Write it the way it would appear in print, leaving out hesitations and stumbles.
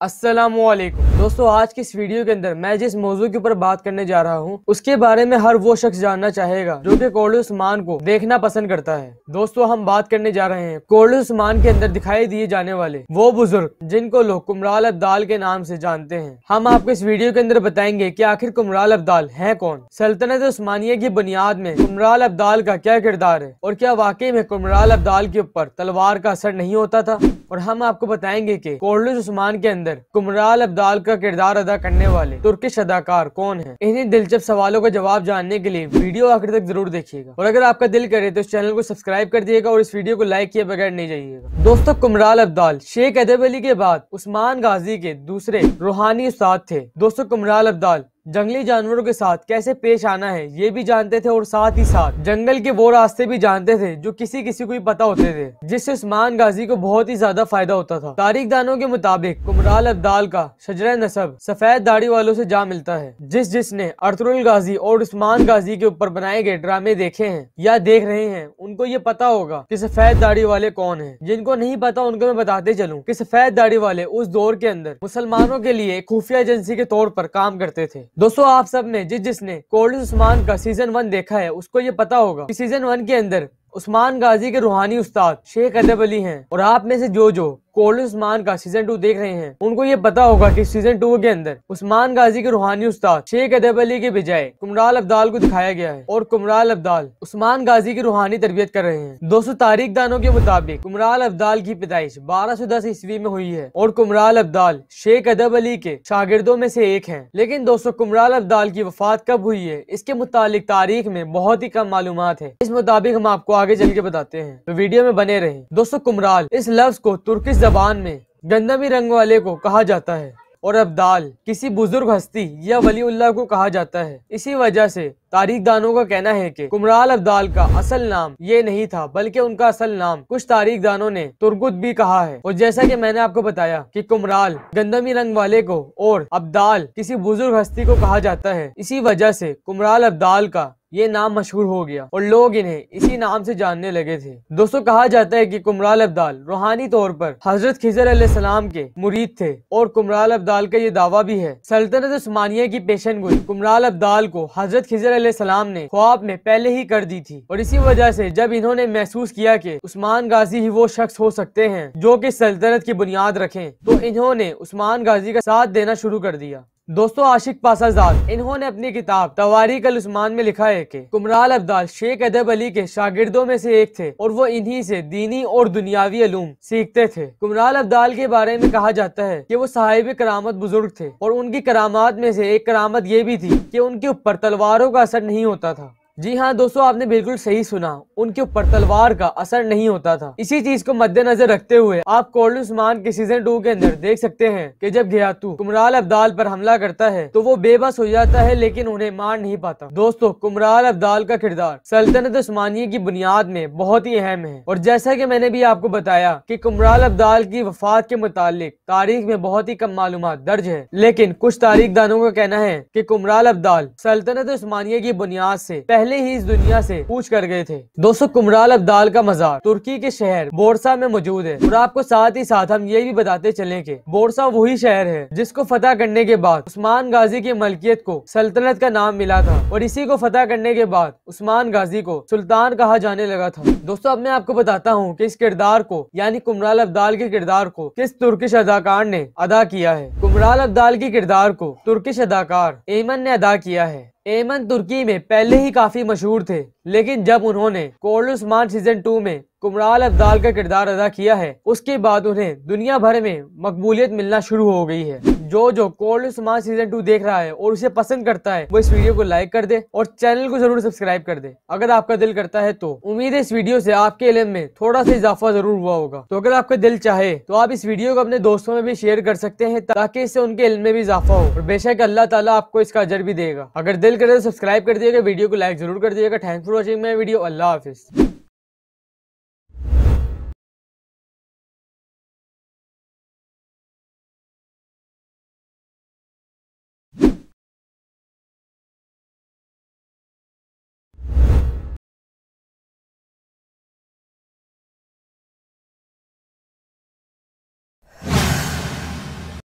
अस्सलामुअलैकुम दोस्तों, आज की इस वीडियो के अंदर मैं जिस मौजू के ऊपर बात करने जा रहा हूँ उसके बारे में हर वो शख्स जानना चाहेगा जो कि कोर्ट उस्मान को देखना पसंद करता है। दोस्तों, हम बात करने जा रहे हैं कोर्ट उस्मान के अंदर दिखाई दिए जाने वाले वो बुजुर्ग जिनको लोग कुमराल अब्दाल के नाम से जानते हैं। हम आपको इस वीडियो के अंदर बताएंगे कि आखिर कुमराल अब्दाल है कौन, सल्तनत उस्मानिया की बुनियाद में कुमराल अब्दाल का क्या किरदार है और क्या वाकई में कुमराल अब्दाल के ऊपर तलवार का असर नहीं होता था। और हम आपको बताएंगे कि कोर्ट उस्मान के अंदर कुमराल अब्दाल का किरदार अदा करने वाले तुर्किश अदाकार कौन है। इन्हीं दिलचस्प सवालों का जवाब जानने के लिए वीडियो आखिर तक जरूर देखिएगा और अगर आपका दिल करे तो इस चैनल को सब्सक्राइब कर दिएगा और इस वीडियो को लाइक किए बगैर नहीं जाइएगा। दोस्तों, कुमराल अब्दाल शेख अदब अली के बाद उस्मान गाजी के दूसरे रूहानी उस्ताद थे। दोस्तों, कुमराल अब्दाल जंगली जानवरों के साथ कैसे पेश आना है ये भी जानते थे और साथ ही साथ जंगल के वो रास्ते भी जानते थे जो किसी किसी को ही पता होते थे, जिससे उस्मान गाजी को बहुत ही ज्यादा फायदा होता था। तारीखदानों के मुताबिक कुमराल अब्दाल का शजरा नसब सफेद दाढ़ी वालों से जा मिलता है। जिसने अर्तुगरुल गाजी और उस्मान गाजी के ऊपर बनाए गए ड्रामे देखे हैं या देख रहे हैं उनको ये पता होगा कि सफेद दाढ़ी वाले कौन है। जिनको नहीं पता उनको मैं बताते चलूं कि सफेद दाढ़ी वाले उस दौर के अंदर मुसलमानों के लिए खुफिया एजेंसी के तौर पर काम करते थे। दोस्तों, आप सब में जिसने कोर्ट उस्मान का सीजन 1 देखा है उसको ये पता होगा कि सीजन 1 के अंदर उस्मान गाजी के रूहानी उस्ताद शेख अदब अली हैं। और आप में से जो कोर्ट उस्मान का सीजन 2 देख रहे हैं उनको ये पता होगा कि सीजन 2 के अंदर उस्मान गाजी के रूहानी उस्ताद शेख अदब अली के बजाय कुमराल अब्दाल को दिखाया गया है और कुमराल अब्दाल उस्मान गाजी की रूहानी तरबियत कर रहे हैं। दोस्तों, तारीखदानों के मुताबिक कुमराल अब्दाल की पैदाइश 1210 ईस्वी में हुई है और कुमराल अब्दाल शेख अदब अली के शागिर्दों में से एक है। लेकिन दोस्तों, कुमराल अब्दाल की वफात कब हुई है इसके मुतालिक तारीख में बहुत ही कम मालूमात है। इस मुताबिक हम आपको आगे चल के बताते हैं, तो वीडियो में बने रहें। दोस्तों, कुमराल इस लफ्ज को तुर्किश जबान में गंदमी रंग वाले को कहा जाता है और अब्दाल किसी बुजुर्ग हस्ती या वलीउल्लाह को कहा जाता है। इसी वजह से तारीखदानों का कहना है कि कुमराल अब्दाल का असल नाम ये नहीं था बल्कि उनका असल नाम कुछ तारीखदानों ने तुर्गुत भी कहा है। और जैसा कि मैंने आपको बताया कि कुमराल गंदमी रंग वाले को और अब्दाल किसी बुजुर्ग हस्ती को कहा जाता है, इसी वजह से कुमराल अब्दाल का ये नाम मशहूर हो गया और लोग इन्हें इसी नाम से जानने लगे थे। दोस्तों, कहा जाता है कि कुमराल अब्दाल रूहानी तौर पर हजरत खिजर अलैहिस्सलाम के मुरीद थे और कुमराल अब्दाल का ये दावा भी है सल्तनत उस्मानिया की पेशनगोई कुमराल अब्दाल को हजरत खिजर अलैहिस्सलाम ने ख्वाब में पहले ही कर दी थी। और इसी वजह से जब इन्होंने महसूस किया कि उस्मान गाजी ही वो शख्स हो सकते हैं जो कि सल्तनत की बुनियाद रखें, तो इन्होंने उस्मान गाजी का साथ देना शुरू कर दिया। दोस्तों, आशिक पासाजाद इन्होंने अपनी किताब तवारीख अल उस्मान में लिखा है कि कुमराल अब्दाल शेख अदब अली के शागिर्दों में से एक थे और वो इन्हीं से दीनी और दुनियावी इल्म सीखते थे। कुमराल अब्दाल के बारे में कहा जाता है कि वो साहिब करामत बुजुर्ग थे और उनकी करामात में से एक करामत ये भी थी कि उनके ऊपर तलवारों का असर नहीं होता था। जी हाँ दोस्तों, आपने बिल्कुल सही सुना, उनके ऊपर तलवार का असर नहीं होता था। इसी चीज को मद्देनजर रखते हुए आप कोर्ट उस्मान के सीजन 2 के अंदर देख सकते हैं कि जब घियातू कुमराल अब्दाल पर हमला करता है तो वो बेबस हो जाता है लेकिन उन्हें मार नहीं पाता। दोस्तों, कुमराल अब्दाल का किरदार सल्तनत उस्मानिया की बुनियाद में बहुत ही अहम है और जैसा कि मैंने भी आपको बताया कि कुमराल अब्दाल की वफात के मुतालिक तारीख में बहुत ही कम मालूमात दर्ज है, लेकिन कुछ तारीखदानों का कहना है कि कुमराल अब्दाल सल्तनत उस्मानिया की बुनियाद से पहले ही इस दुनिया से पूछ कर गए थे। दोस्तों, कुमराल अब्दाल का मजार तुर्की के शहर बोर्सा में मौजूद है और आपको साथ ही साथ हम ये भी बताते चलें कि बोर्सा वही शहर है जिसको फतह करने के बाद उस्मान गाजी की मलकियत को सल्तनत का नाम मिला था और इसी को फतह करने के बाद उस्मान गाजी को सुल्तान कहा जाने लगा था। दोस्तों, अब मैं आपको बताता हूँ कि इस किरदार को यानी कुमराल अब्दाल के किरदार को किस तुर्किश अदाकार ने अदा किया है। कुमराल अब्दाल के किरदार को तुर्किश अदाकार एमन ने अदा किया है। एमन तुर्की में पहले ही काफी मशहूर थे, लेकिन जब उन्होंने कोर्ट उस्मान सीजन 2 में कुमराल अब्दाल का किरदार अदा किया है उसके बाद उन्हें दुनिया भर में मकबूलियत मिलना शुरू हो गई है। जो कोर्ट उस्मान सीजन 2 देख रहा है और उसे पसंद करता है वो इस वीडियो को लाइक कर दे और चैनल को जरूर सब्सक्राइब कर दे अगर आपका दिल करता है तो। उम्मीद है इस वीडियो से आपके इल्म में थोड़ा सा इजाफा जरूर हुआ होगा। तो अगर आपका दिल चाहे तो आप इस वीडियो को अपने दोस्तों में भी शेयर कर सकते हैं ताकि इससे उनके इल्म में भी इजाफा हो और बेशक अल्लाह ताला आपको इसका अजर भी देगा। अगर दिल करे तो सब्सक्राइब कर दिएगा, वीडियो को लाइक जरूर कर दिएगा। Thanks for watching my video. Allah Hafiz.